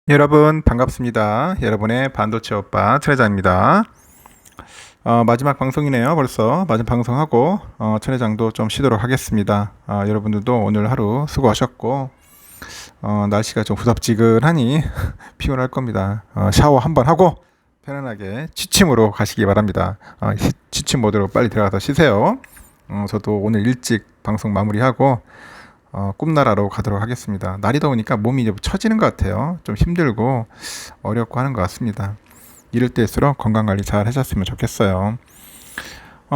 여러분 반갑습니다. 여러분의 반도체 오빠 천 회장입니다. 마지막 방송이네요. 벌써 마지막 방송하고 천 회장도 좀 쉬도록 하겠습니다. 여러분들도 오늘 하루 수고하셨고 날씨가 좀 후덥지근하니 피곤할 겁니다. 샤워 한번 하고 편안하게 취침으로 가시기 바랍니다. 취침 모드로 빨리 들어가서 쉬세요. 저도 오늘 일찍 방송 마무리하고 꿈나라로 가도록 하겠습니다. 날이 더우니까 몸이 이제 처지는 것 같아요. 좀 힘들고 어렵고 하는 것 같습니다. 이럴 때일수록 건강관리 잘 하셨으면 좋겠어요.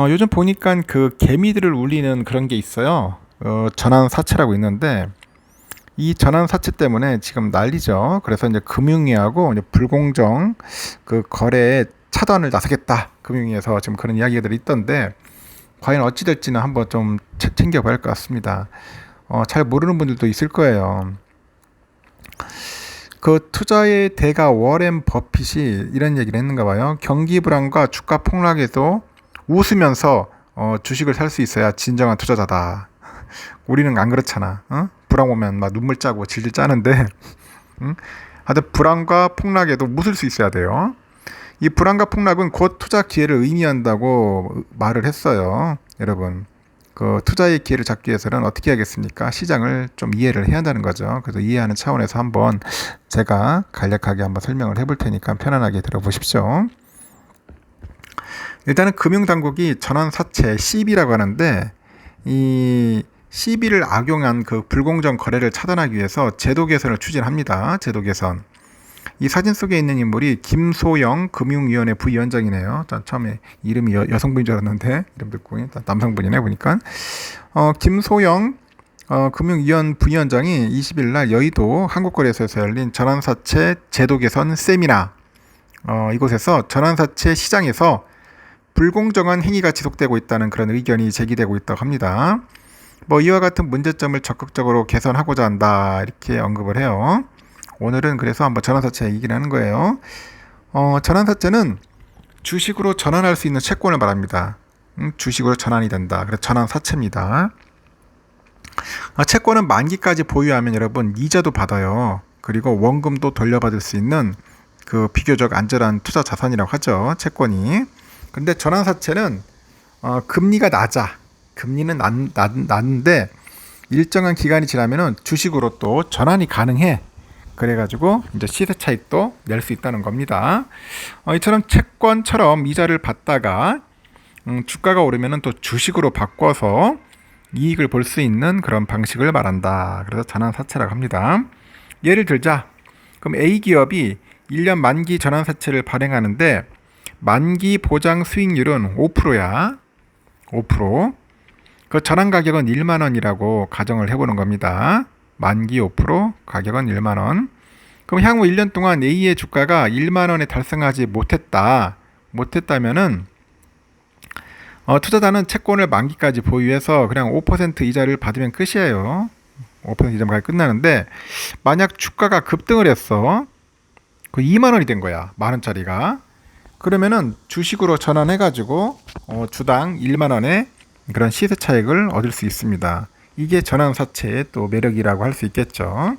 요즘 보니까 그 개미들을 울리는 그런 게 있어요. 전환사채라고 있는데 이 전환사채 때문에 지금 난리죠. 그래서 이제 금융위하고 이제 불공정 그 거래에 차단을 나서겠다. 금융위에서 지금 그런 이야기들이 있던데 과연 어찌 될지는 한번 좀 챙겨봐야 할 것 같습니다. 잘 모르는 분들도 있을 거예요. 그 투자의 대가 워렌 버핏이 이런 얘기를 했는가 봐요. 경기 불안과 주가 폭락에도 웃으면서 주식을 살 수 있어야 진정한 투자자다. 우리는 안 그렇잖아. 불안 오면 막 눈물 짜고 질질 짜는데 하여튼 불안과 폭락에도 웃을 수 있어야 돼요. 이 불안과 폭락은 곧 투자 기회를 의미한다고 말을 했어요. 여러분. 그 투자의 기회를 잡기 위해서는 어떻게 하겠습니까? 시장을 좀 이해를 해야 한다는 거죠. 그래서 이해하는 차원에서 한번 제가 간략하게 한번 설명을 해볼 테니까 편안하게 들어보십시오. 일단은 금융당국이 전환사채 CB라고 하는데 이 CB를 악용한 그 불공정 거래를 차단하기 위해서 제도 개선을 추진합니다. 제도 개선. 이 사진 속에 있는 인물이 김소영 금융위원회 부위원장이네요. 처음에 이름이 여성분인 줄 알았는데 이름 듣고 남성분이네 보니까. 김소영 금융위원 부위원장이 20일 날 여의도 한국거래소에서 열린 전환사채 제도 개선 세미나 이곳에서 전환사채 시장에서 불공정한 행위가 지속되고 있다는 그런 의견이 제기되고 있다고 합니다. 이와 같은 문제점을 적극적으로 개선하고자 한다 이렇게 언급을 해요. 오늘은 그래서 한번 전환사채 얘기를 하는 거예요. 전환사채는 주식으로 전환할 수 있는 채권을 말합니다. 주식으로 전환이 된다. 그래서 전환사채입니다. 채권은 만기까지 보유하면 여러분 이자도 받아요. 그리고 원금도 돌려받을 수 있는 그 비교적 안전한 투자 자산이라고 하죠. 채권이. 근데 전환사채는 금리가 낮아. 금리는 낮은데 일정한 기간이 지나면은 주식으로 또 전환이 가능해. 그래가지고 이제 시세 차익도 낼 수 있다는 겁니다. 이처럼 채권처럼 이자를 받다가 주가가 오르면은 또 주식으로 바꿔서 이익을 볼 수 있는 그런 방식을 말한다. 그래서 전환사채라고 합니다. 예를 들자. 그럼 A 기업이 1년 만기 전환사채를 발행하는데 만기 보장 수익률은 5%야. 5%. 그 전환 가격은 1만 원이라고 가정을 해보는 겁니다. 만기 5%, 가격은 1만 원. 그럼 향후 1년 동안 A의 주가가 1만 원에 달성하지 못했다면은 투자자는 채권을 만기까지 보유해서 그냥 5% 이자를 받으면 끝이에요. 5% 이자만 끝나는데 만약 주가가 급등을 했어. 그 2만 원이 된 거야. 만 원짜리가. 그러면은 주식으로 전환해가지고 주당 1만 원의 그런 시세 차익을 얻을 수 있습니다. 이게 전환사채의 또 매력이라고 할 수 있겠죠.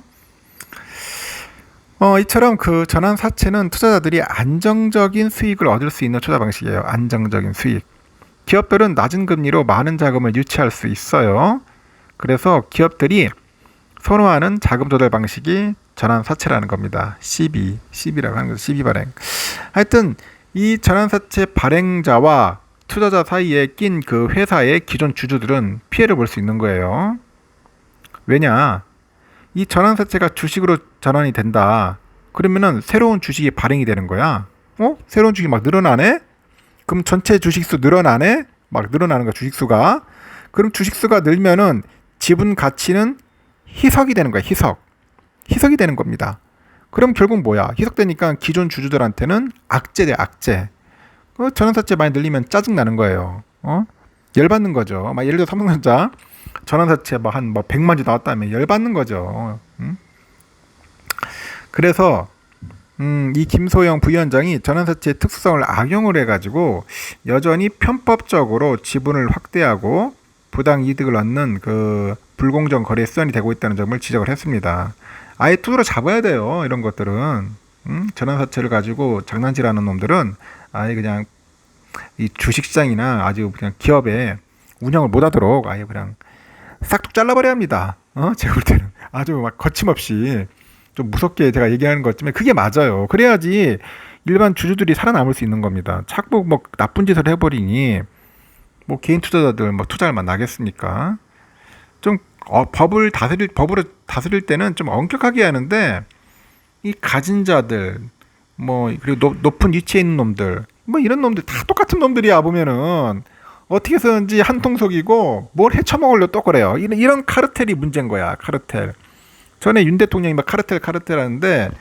이처럼 그 전환사채는 투자자들이 안정적인 수익을 얻을 수 있는 투자 방식이에요. 안정적인 수익. 기업들은 낮은 금리로 많은 자금을 유치할 수 있어요. 그래서 기업들이 선호하는 자금 조달 방식이 전환사채라는 겁니다. CB라고 하는 거죠. CB 발행. 하여튼 이 전환사채 발행자와 투자자 사이에 낀 그 회사의 기존 주주들은 피해를 볼 수 있는 거예요. 왜냐? 이 전환사채가 주식으로 전환이 된다. 그러면은 새로운 주식이 발행이 되는 거야. 새로운 주식이 막 늘어나네? 그럼 전체 주식수 늘어나네? 막 늘어나는 거야, 주식수가. 그럼 주식수가 늘면은 지분 가치는 희석이 되는 거야, 희석. 희석이 되는 겁니다. 그럼 결국 뭐야? 희석되니까 기존 주주들한테는 악재돼, 악재. 전환사채 많이 늘리면 짜증나는 거예요. 열받는 거죠. 막 예를 들어 삼성전자 전환사채 한 100만 주 나왔다면 열받는 거죠. 그래서 이 김소영 부위원장이 전환사채의 특수성을 악용을 해가지고 여전히 편법적으로 지분을 확대하고 부당 이득을 얻는 그 불공정 거래에 수단이 되고 있다는 점을 지적을 했습니다. 아예 두드러 잡아야 돼요. 이런 것들은. 전환사채를 가지고 장난질하는 놈들은 아예 그냥 이 주식시장이나 아주 그냥 기업에 운영을 못하도록 아예 그냥 싹둑 잘라버려야 합니다. 제가 볼 때는 아주 막 거침없이 좀 무섭게 제가 얘기하는 것 같지만 그게 맞아요. 그래야지 일반 주주들이 살아남을 수 있는 겁니다. 자꾸 뭐 나쁜 짓을 해버리니 뭐 개인 투자자들 뭐 투자를 나겠습니까? 좀 법으로 다스릴 때는 좀 엄격하게 하는데 이 가진 자들 뭐 그리고 높은 위치에 있는 놈들 뭐 이런 놈들 다 똑같은 놈들이야 보면은 어떻게 해서든지 한통속이고 뭘 헤쳐먹으려 또 그래요. 이런 카르텔이 문제인 거야. 카르텔. 전에 윤 대통령이 막 카르텔 하는데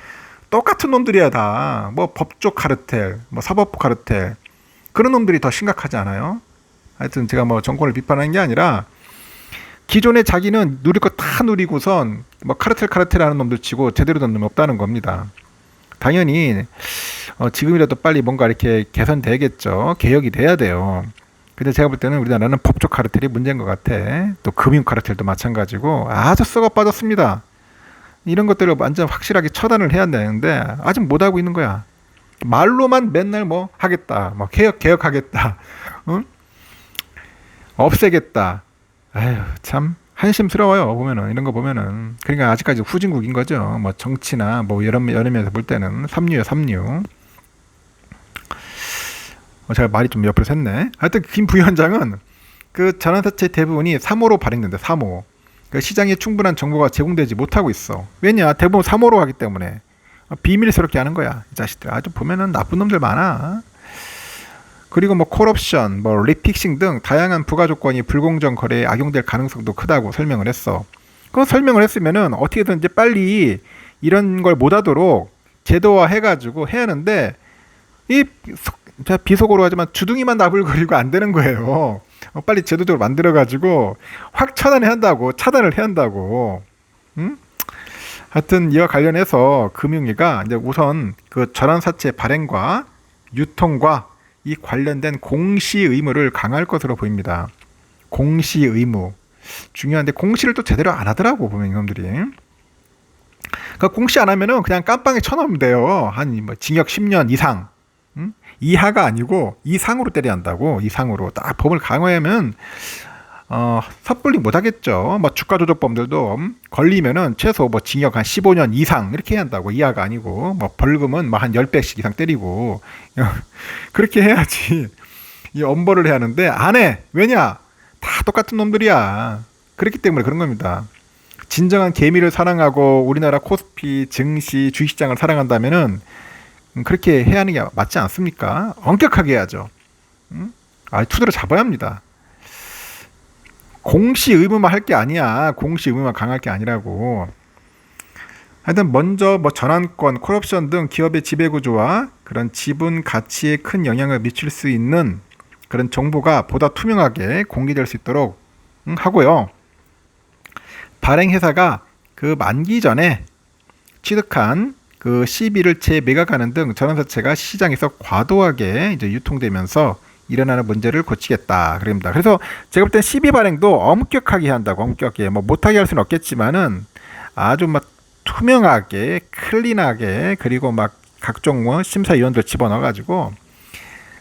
똑같은 놈들이야 다. 뭐 법조 카르텔, 뭐 사법부 카르텔 그런 놈들이 더 심각하지 않아요? 하여튼 제가 뭐 정권을 비판하는 게 아니라 기존에 자기는 누릴 거 다 누리고선 뭐 카르텔 하는 놈들 치고 제대로 된 놈이 없다는 겁니다. 당연히 지금이라도 빨리 뭔가 이렇게 개선되겠죠. 개혁이 돼야 돼요. 근데 제가 볼 때는 우리나라는 법조 카르텔이 문제인 것 같아. 또 금융 카르텔도 마찬가지고 아주 썩어 빠졌습니다. 이런 것들을 완전 확실하게 처단을 해야 되는데 아직 못하고 있는 거야. 말로만 맨날 뭐 하겠다, 뭐 개혁하겠다, 응? 없애겠다. 아휴 참 한심스러워요. 보면은 이런 거 보면은 그러니까 아직까지 후진국인 거죠. 뭐 정치나 뭐 여러 면에서 볼 때는 삼류예요, 삼류. 제가 말이 좀 옆으로 샜네. 하여튼 김 부위원장은 그 전환사채 대부분이 3호로 발행된다. 3호. 그 시장에 충분한 정보가 제공되지 못하고 있어. 왜냐? 대부분 3호로 하기 때문에 비밀스럽게 하는 거야. 이 자식들 아주 보면은 나쁜 놈들 많아. 그리고 뭐 콜옵션, 뭐 리픽싱 등 다양한 부가 조건이 불공정 거래에 악용될 가능성도 크다고 설명을 했어. 그 설명을 했으면은 어떻게든지 빨리 이런 걸 못하도록 제도화 해가지고 해야 하는데 이 비속어로 하지만 주둥이만 나불거리고 안 되는 거예요. 빨리 제도적으로 만들어가지고 확 차단을 해야 한다고. 응? 하여튼 이와 관련해서 금융위가 이제 우선 그 전환사채 발행과 유통과 이 관련된 공시 의무를 강화할 것으로 보입니다. 공시 의무 중요한데 공시를 또 제대로 안 하더라고 보면 이놈들이. 그러니까 공시 안 하면은 그냥 깜빵에 쳐넣으면 돼요. 한 뭐 징역 10년 이상. 응? 이하가 아니고 이상으로 때려야 한다고. 이상으로 딱 법을 강화하면 섣불리 못 하겠죠. 뭐 주가 조작범들도 걸리면은 최소 뭐 징역 한 15년 이상 이렇게 해야 한다고. 이하가 아니고 뭐 벌금은 뭐 한 10배씩 이상 때리고 그렇게 해야지 이 엄벌을 해야 하는데 안 해. 왜냐? 다 똑같은 놈들이야. 그렇기 때문에 그런 겁니다. 진정한 개미를 사랑하고 우리나라 코스피, 증시, 주식시장을 사랑한다면은 그렇게 해야 하는 게 맞지 않습니까? 엄격하게 해야죠. 투자를 잡아야 합니다. 공시 의무만 할 게 아니야. 공시 의무만 강할 게 아니라고. 하여튼 먼저 뭐 전환권, 콜옵션 등 기업의 지배구조와 그런 지분 가치에 큰 영향을 미칠 수 있는 그런 정보가 보다 투명하게 공개될 수 있도록 하고요. 발행 회사가 그 만기 전에 취득한 그 시비를 재매각하는 등 전환사채가 시장에서 과도하게 이제 유통되면서 일어나는 문제를 고치겠다 그럽니다. 그래서 제가 볼 땐 시비 발행도 엄격하게 한다고. 엄격하게 뭐 못하게 할 수는 없겠지만은 아주 막 투명하게 클린하게 그리고 막 각종 뭐 심사위원들 집어넣어가지고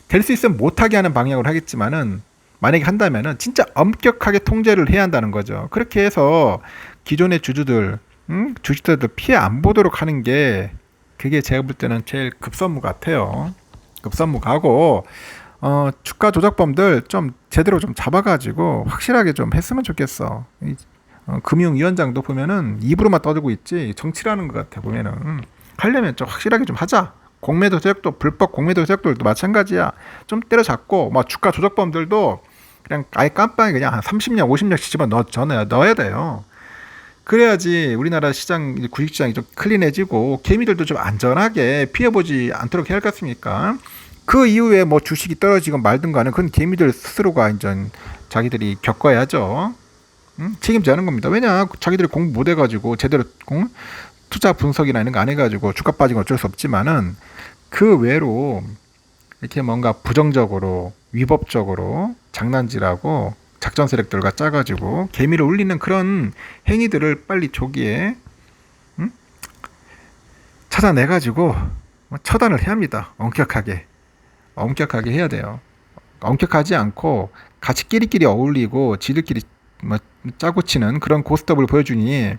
될 수 있으면 못하게 하는 방향으로 하겠지만은 만약에 한다면은 진짜 엄격하게 통제를 해야 한다는 거죠. 그렇게 해서 기존의 주주들 주식자들 피해 안 보도록 하는 게 그게 제가 볼 때는 제일 급선무 같아요. 급선무 가고 주가 조작범들 좀 제대로 좀 잡아가지고 확실하게 좀 했으면 좋겠어. 금융위원장도 보면은 입으로만 떠들고 있지 정치라는 것 같아. 보면은 하려면 좀 확실하게 좀 하자. 공매도 세력도 불법 공매도 세력들도 마찬가지야. 좀 때려잡고 막 주가 조작범들도 그냥 아예 깜빵에 그냥 한 30년 50년씩 집어 넣어야 돼요. 그래야지 우리나라 시장, 주식시장이 좀 클린해지고 개미들도 좀 안전하게 피해보지 않도록 해야 할 것 같습니까? 그 이후에 뭐 주식이 떨어지건 말든 간에 그건 개미들 스스로가 이제 자기들이 겪어야죠. 책임져야 하는 겁니다. 왜냐? 자기들이 공부 못 해가지고 제대로 투자 분석이나 이런 거 안 해가지고 주가 빠진 건 어쩔 수 없지만은 그 외로 이렇게 뭔가 부정적으로 위법적으로 장난질하고 작전 세력들과 짜가지고 개미를 울리는 그런 행위들을 빨리 조기에 찾아내가지고 처단을 해야 합니다. 엄격하게 해야 돼요. 엄격하지 않고 같이 끼리끼리 어울리고 지들끼리 뭐 짜고 치는 그런 고스톱을 보여주니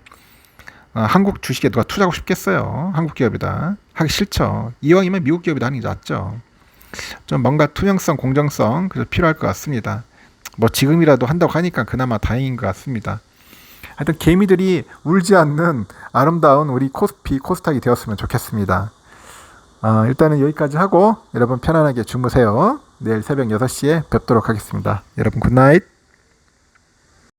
한국 주식에 누가 투자하고 싶겠어요. 한국 기업이다. 하기 싫죠. 이왕이면 미국 기업이다 하는 게 낫죠. 좀 뭔가 투명성, 공정성 그래서 필요할 것 같습니다. 뭐 지금이라도 한다고 하니까 그나마 다행인 것 같습니다. 하여튼 개미들이 울지 않는 아름다운 우리 코스피, 코스닥이 되었으면 좋겠습니다. 일단은 여기까지 하고 여러분 편안하게 주무세요. 내일 새벽 6시에 뵙도록 하겠습니다. 여러분 굿나잇.